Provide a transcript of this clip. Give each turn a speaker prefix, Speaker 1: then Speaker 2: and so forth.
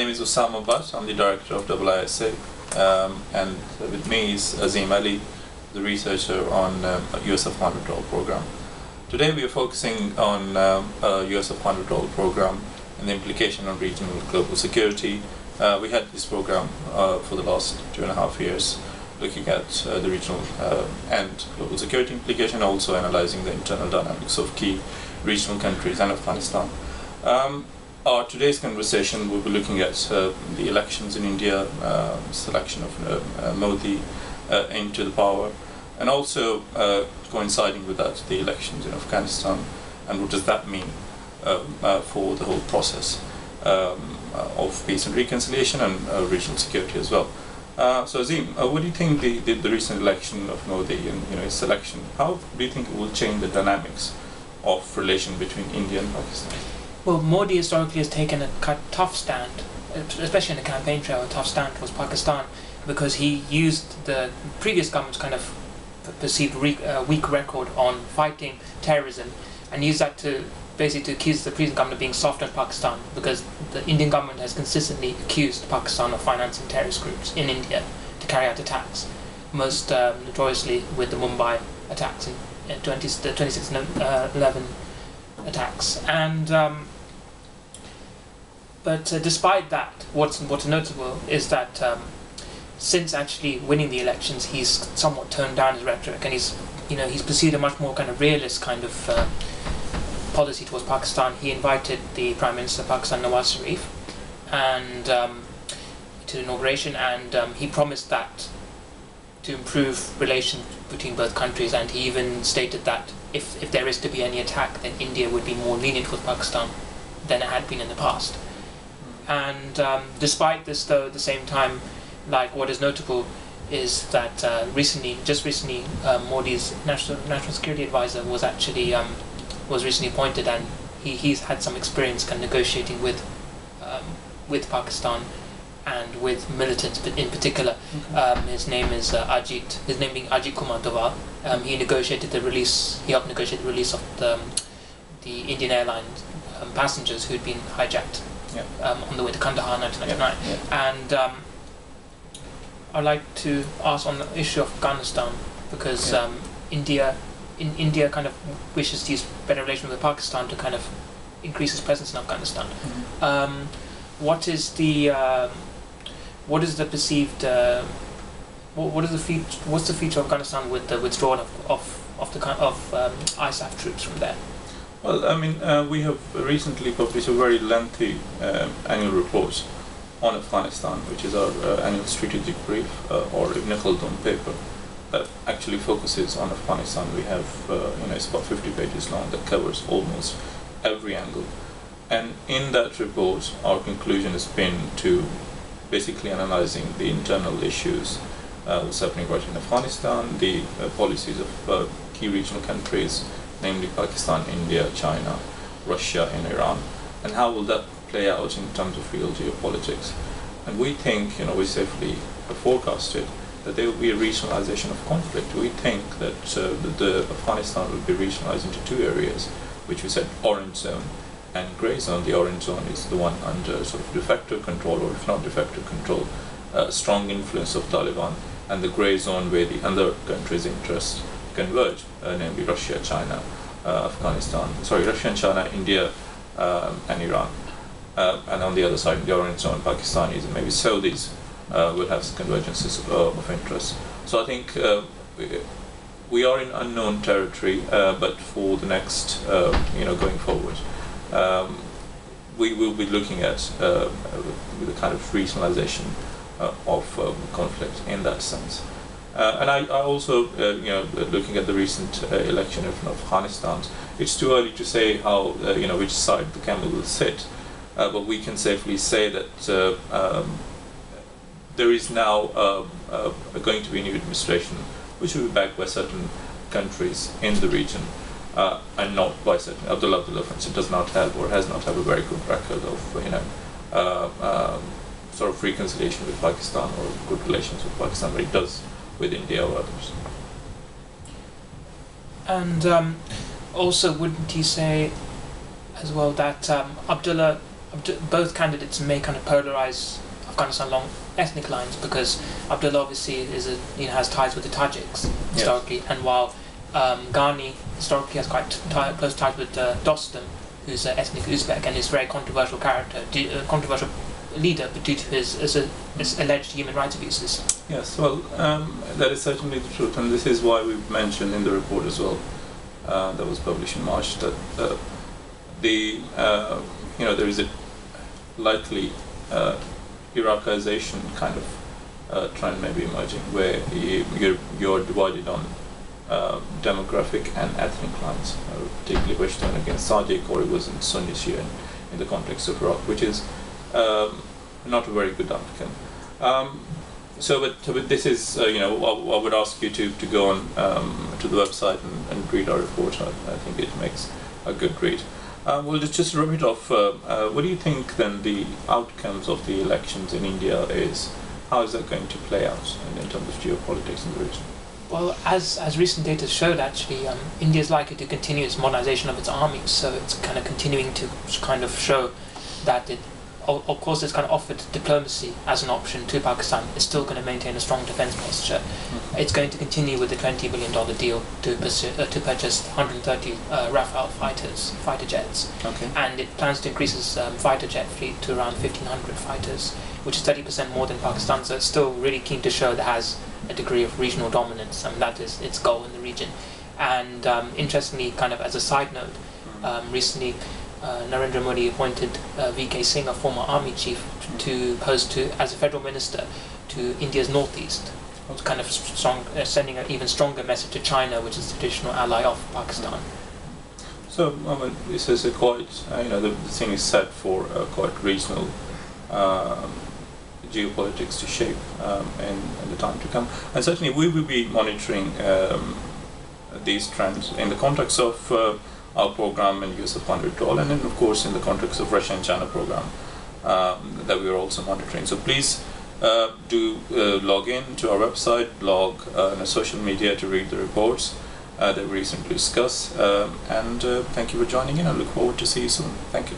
Speaker 1: name is Usama, I'm the director of IISA, and with me is Azeem, the researcher on US-Afghan Withdrawal program. Today we are focusing on US-Afghan Withdrawal program and the implication on regional global security. We had this program for the last 2.5 years, looking at the regional and global security implication, also analyzing the internal dynamics of key regional countries and Afghanistan. Our today's conversation will be looking at the elections in India, selection of Modi into the power, and also coinciding with that, the elections in Afghanistan, and what does that mean for the whole process of peace and reconciliation and regional security as well. So Azeem, what do you think the recent election of Modi and his selection, how do you think it will change the dynamics of relation between India and Pakistan?
Speaker 2: Well, Modi historically has taken a tough stand, especially in the campaign trail, a tough stand towards Pakistan, because he used the previous government's kind of perceived weak record on fighting terrorism, and used that to basically to accuse the previous government of being soft on Pakistan, because the Indian government has consistently accused Pakistan of financing terrorist groups in India to carry out attacks, most notoriously with the Mumbai attacks in the 2011 attacks. And but despite that, what's notable is that since actually winning the elections, he's somewhat toned down his rhetoric, and he's pursued a much more kind of realist kind of policy towards Pakistan. He invited the Prime Minister of Pakistan, Nawaz Sharif, and to the inauguration, and he promised that to improve relations between both countries, and he even stated that if there is to be any attack, then India would be more lenient with Pakistan than it had been in the past. And despite this, though, at the same time, like, what is notable is that just recently, Modi's national security advisor was actually was recently appointed, and he's had some experience kind of negotiating with Pakistan and with militants in particular. His name is Ajit. His name being Ajit Kumar Doval. He helped negotiate the release of the Indian Airlines passengers who'd been hijacked on the way to Kandahar in 1999. And I'd like to ask on the issue of Afghanistan, because India kind of wishes to use better relations with Pakistan to kind of increase its presence in Afghanistan. What is the perceived what's the future of Afghanistan with the withdrawal of ISAF troops from there?
Speaker 1: Well, I mean, we have recently published a very lengthy annual report on Afghanistan, which is our annual strategic brief, or Ibn Khaldun paper, that actually focuses on Afghanistan. We have, it's about 50 pages long, that covers almost every angle. And in that report, our conclusion has been to basically analyzing the internal issues, what's happening right in Afghanistan, the policies of key regional countries, namely Pakistan, India, China, Russia, and Iran, and how will that play out in terms of real geopolitics. And we think, we safely forecasted that there will be a regionalization of conflict. We think that the Afghanistan will be regionalized into two areas, which we said orange zone and grey zone. The orange zone is the one under sort of de facto control, or if not de facto control, strong influence of Taliban, and the grey zone where the other countries' interests converge, namely Russia, China, Russia and China, India, and Iran. And on the other side, the orange zone, Pakistanis and maybe Saudis will have convergences of interest. So I think we are in unknown territory, but for the next, going forward, we will be looking at the kind of regionalization of conflict in that sense. And I also, looking at the recent election in Afghanistan, it's too early to say how, which side the camel will sit, but we can safely say that there is now going to be a new administration, which will be backed by certain countries in the region, and not by certain. Abdullah, for instance, does not have or has not have a very good record of, sort of reconciliation with Pakistan or good relations with Pakistan, but it does with India or others.
Speaker 2: And also, wouldn't you say as well that Abdullah both candidates may kind of polarize Afghanistan along ethnic lines, because Abdullah obviously has ties with the Tajiks historically, yes. And while Ghani historically has quite close ties with Dostum, who's an ethnic Uzbek and is a very controversial character, controversial leader, but due to his alleged human rights abuses. Yes,
Speaker 1: well, that is certainly the truth, and this is why we've mentioned in the report as well, that was published in March, that there is a likely Iraqization kind of trend maybe emerging, where you're divided on demographic and ethnic lines, particularly Pashtun against Sajik, or it was in Sunni Shia in the context of Iraq, which is not a very good outcome. But this is, I would ask you to go on to the website and read our report. I think it makes a good read. We'll just rub it off. What do you think then the outcomes of the elections in India is? How is that going to play out in terms of geopolitics in the region?
Speaker 2: Well, as recent data showed, actually, India is likely to continue its modernization of its army, so it's kind of continuing to kind of show that it, of course, it's kind of offered diplomacy as an option to Pakistan. It's still going to maintain a strong defense posture. Mm-hmm. It's going to continue with the $20 billion deal to purchase 130 Rafale fighter jets.
Speaker 1: Okay.
Speaker 2: And it plans to increase its fighter jet fleet to around 1,500 fighters, which is 30% more than Pakistan. So it's still really keen to show that it has a degree of regional dominance, and that is its goal in the region. And interestingly, kind of as a side note, recently Narendra Modi appointed V.K. Singh, a former army chief, to post as a federal minister to India's northeast, kind of sending an even stronger message to China, which is the traditional ally of Pakistan.
Speaker 1: So this is a quite, the thing is set for quite regional geopolitics to shape in the time to come, and certainly we will be monitoring these trends in the context of our program and use of Withdrawal, and then of course in the context of Russia and China program that we are also monitoring. So please do log in to our website, blog, and social media to read the reports that we recently discussed, and thank you for joining in. I look forward to see you soon. Thank you.